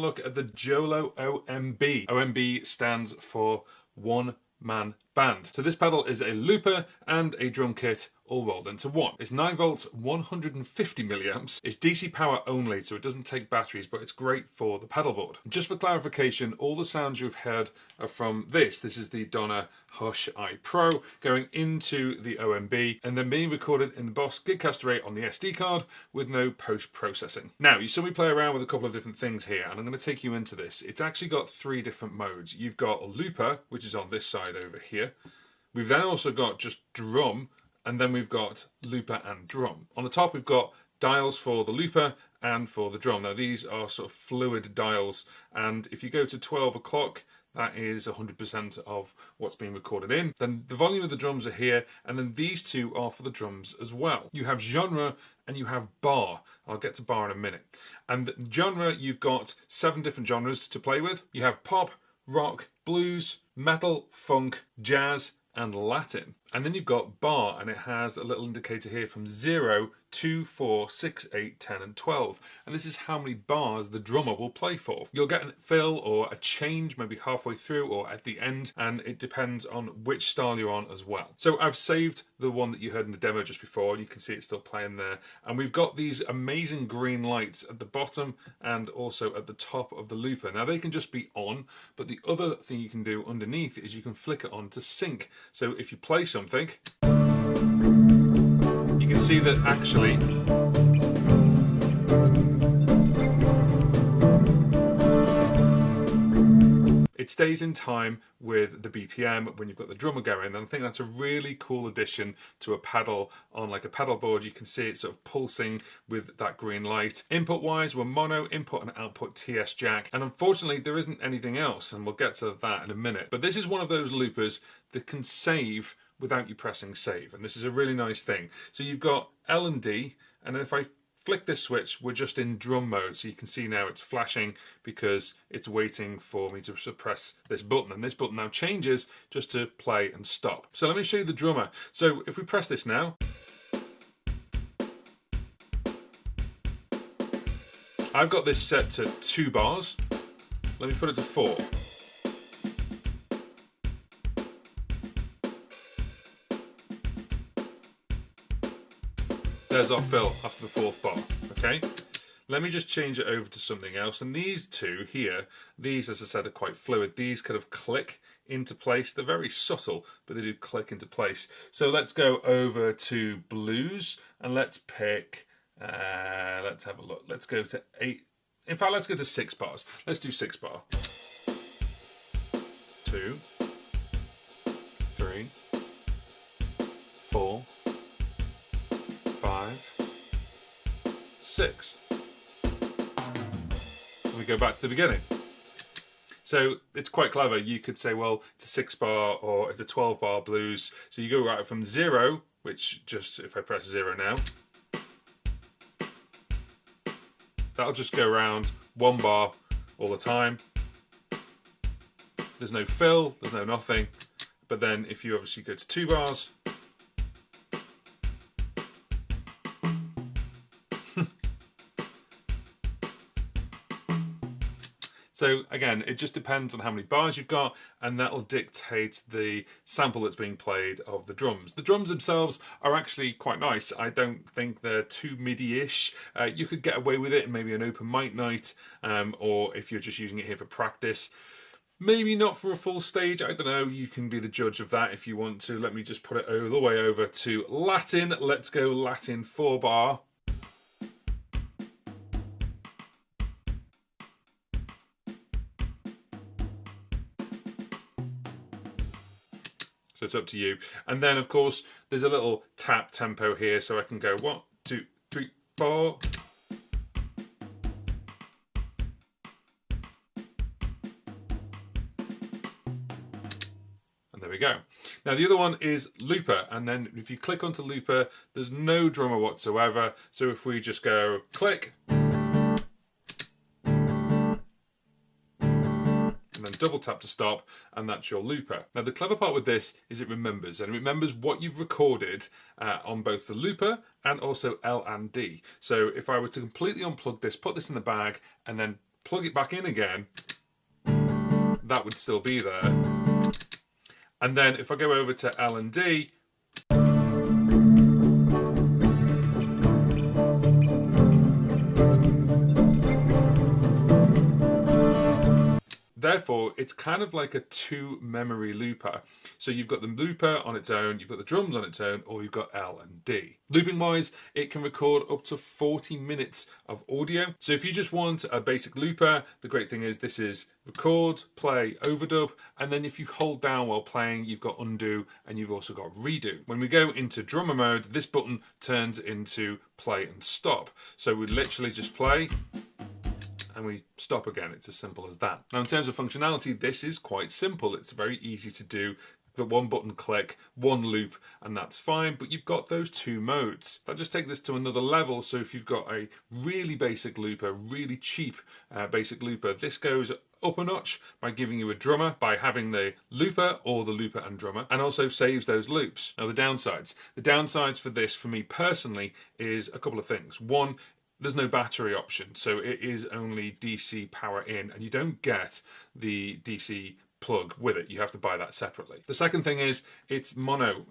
look at the JoYo O.m.b. O.m.b stands for One Man Band. So this pedal is a looper and a drum kit all rolled into one. It's 9 volts, 150 milliamps. It's DC power only, so it doesn't take batteries, but it's great for the pedal board. Just for clarification, all the sounds you've heard are from this. This is the Donner Hush I Pro going into the O.m.b and then being recorded in the Boss Gigcaster 8 on the SD card with no post-processing. Now, you saw me play around with a couple of different things here, and I'm going to take you into this. It's actually got 3 different modes. You've got a looper, which is on this side over here. We've then also got just drum, and then we've got looper and drum. On the top we've got dials for the looper and for the drum. Now these are sort of fluid dials, and if you go to 12 o'clock, that is 100% of what's being recorded in. Then the volume of the drums are here, and then these 2 are for the drums as well. You have genre and you have bar. I'll get to bar in a minute. And genre, you've got 7 different genres to play with. You have pop, rock, blues, metal, funk, jazz, and Latin. And then you've got bar, and it has a little indicator here from 0, 2, 4, 6, 8, 10 and 12. And this is how many bars the drummer will play for. You'll get a fill or a change maybe halfway through or at the end, and it depends on which style you're on as well. So I've saved the one that you heard in the demo just before, and you can see it's still playing there. And we've got these amazing green lights at the bottom and also at the top of the looper. Now they can just be on, but the other thing you can do underneath is you can flick it on to sync. So if you play something, you can see that actually it stays in time with the BPM when you've got the drummer going, and I think that's a really cool addition to a pedal on like a pedal board. You can see it sort of pulsing with that green light. Input wise, we're mono, input and output TS jack, and unfortunately there isn't anything else, and we'll get to that in a minute. But this is one of those loopers that can save without you pressing save, and this is a really nice thing. So you've got L and D, and then if I flick this switch, we're just in drum mode, so you can see now it's flashing because it's waiting for me to press this button, and this button now changes just to play and stop. So let me show you the drummer. So if we press this now, I've got this set to 2 bars. Let me put it to 4. There's our fill after the 4th bar, okay? Let me just change it over to something else. And these 2 here, these, as I said, are quite fluid. These kind of click into place. They're very subtle, but they do click into place. So let's go over to blues, and let's pick, let's have a look. Let's go to 8. In fact, let's go to 6 bars. Let's do 6 bar. 2, 3, 4, 5, 6. And we go back to the beginning. So it's quite clever. You could say, well, it's a 6 bar or it's a 12 bar blues. So you go right from 0, which just, if I press 0 now, that'll just go around 1 bar all the time. There's no fill, there's no nothing. But then if you obviously go to 2 bars, so again, it just depends on how many bars you've got, and that'll dictate the sample that's being played of the drums. The drums themselves are actually quite nice. I don't think they're too MIDI-ish. You could get away with it in maybe an open mic night, or if you're just using it here for practice. Maybe not for a full stage, I don't know. You can be the judge of that if you want to. Let me just put it all the way over to Latin. Let's go Latin 4 bar. So it's up to you. And then of course there's a little tap tempo here, so I can go 1, 2, 3, 4. And there we go. Now the other one is looper, and then if you click onto looper, there's no drummer whatsoever. So if we just go click, and then double tap to stop, and that's your looper. Now the clever part with this is it remembers, and it remembers what you've recorded on both the looper and also L and D. So if I were to completely unplug this, put this in the bag, and then plug it back in again, that would still be there. And then if I go over to L&D, therefore, it's kind of like a two-memory looper. So you've got the looper on its own, you've got the drums on its own, or you've got L and D. Looping-wise, it can record up to 40 minutes of audio. So if you just want a basic looper, the great thing is this is record, play, overdub, and then if you hold down while playing, you've got undo, and you've also got redo. When we go into drummer mode, this button turns into play and stop. So we literally just play, and we stop again. It's as simple as that. Now in terms of functionality, this is quite simple. It's very easy to do. The one button click, one loop, and that's fine, but you've got those two modes. I'll just take this to another level. So if you've got a really basic looper, really cheap basic looper, this goes up a notch by giving you a drummer, by having the looper or the looper and drummer, and also saves those loops. Now the downsides. The downsides for this, for me personally, is a couple of things. One, there's no battery option, so it is only DC power in, and you don't get the DC plug with it. You have to buy that separately. The second thing is it's mono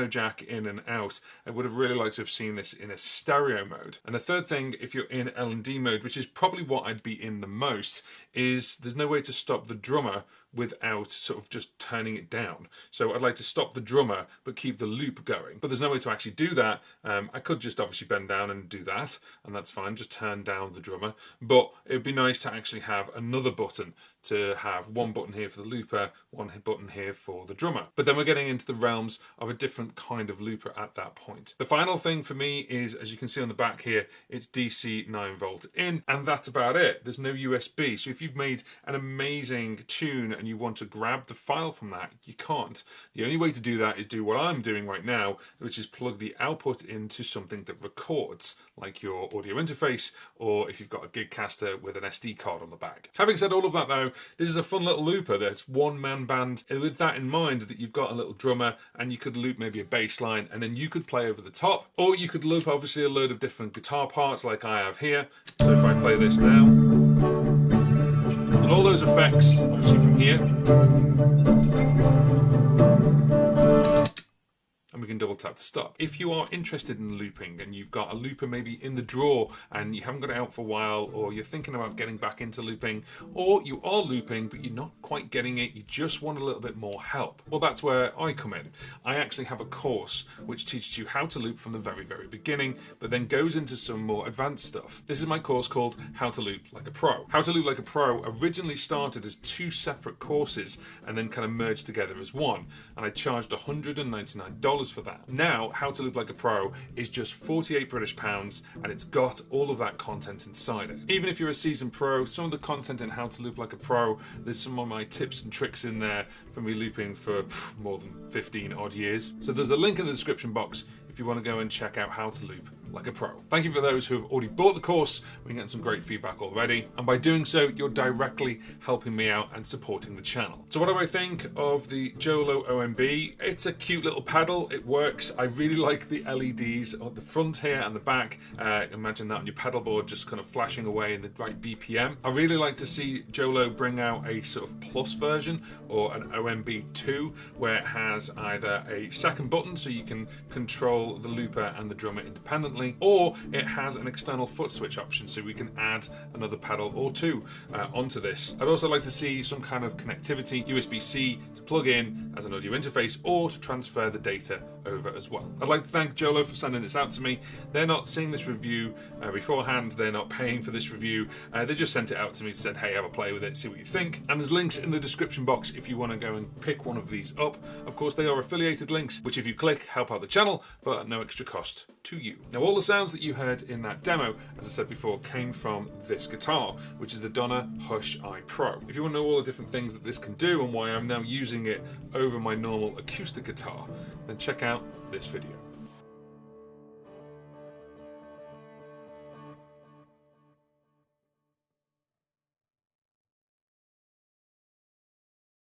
jack in and out. I would have really liked to have seen this in a stereo mode. And the third thing, if you're in L&D mode, which is probably what I'd be in the most, is there's no way to stop the drummer without sort of just turning it down. So I'd like to stop the drummer but keep the loop going, but there's no way to actually do that. I could just obviously bend down and do that, and that's fine, just turn down the drummer, but it would be nice to actually have another button, to have one button here for the looper, one button here for the drummer. But then we're getting into the realms of a different kind of looper at that point. The final thing for me is, as you can see on the back here, it's DC 9-volt in, and that's about it. There's no USB. So if you've made an amazing tune and you want to grab the file from that, you can't. The only way to do that is do what I'm doing right now, which is plug the output into something that records, like your audio interface, or if you've got a Gigcaster with an SD card on the back. Having said all of that though, this is a fun little looper. There's one-man band. And with that in mind, that you've got a little drummer, and you could loop maybe a bass line, and then you could play over the top, or you could loop obviously a load of different guitar parts like I have here. So if I play this now, and all those effects, obviously from here, and we can double tap to stop. If you are interested in looping and you've got a looper maybe in the drawer and you haven't got it out for a while, or you're thinking about getting back into looping, or you are looping but you're not quite getting it, you just want a little bit more help, well, that's where I come in. I actually have a course which teaches you how to loop from the very, very beginning, but then goes into some more advanced stuff. This is my course called How to Loop Like a Pro. How to Loop Like a Pro originally started as two separate courses and then kind of merged together as one, and I charged $199 for that. Now, How to Loop Like a Pro is just 48 British pounds, and it's got all of that content inside it. Even if you're a seasoned pro, some of the content in How to Loop Like a Pro, there's some of my tips and tricks in there from me looping for more than 15 odd years. So there's a link in the description box if you want to go and check out How to Loop Like a Pro. Thank you for those who have already bought the course. We're getting some great feedback already, and by doing so, you're directly helping me out and supporting the channel. So what do I think of the JoYo O.m.b? It's a cute little pedal. It works. I really like the LEDs on the front here and the back. Imagine that on your pedal board just kind of flashing away in the right BPM. I really like to see JoYo bring out a sort of plus version or an O.m.b 2 where it has either a second button so you can control the looper and the drummer independently, or it has an external foot switch option so we can add another pedal or two onto this. I'd also like to see some kind of connectivity, USB-C to plug in as an audio interface or to transfer the data over as well. I'd like to thank JoYo for sending this out to me. They're not seeing this review beforehand, they're not paying for this review, they just sent it out to me and said, hey, have a play with it, see what you think. And there's links in the description box if you want to go and pick one of these up. Of course, they are affiliated links, which if you click, help out the channel, but at no extra cost to you. Now, all the sounds that you heard in that demo, as I said before, came from this guitar, which is the Donner Hush I Pro. If you want to know all the different things that this can do and why I'm now using it over my normal acoustic guitar, then check out this video.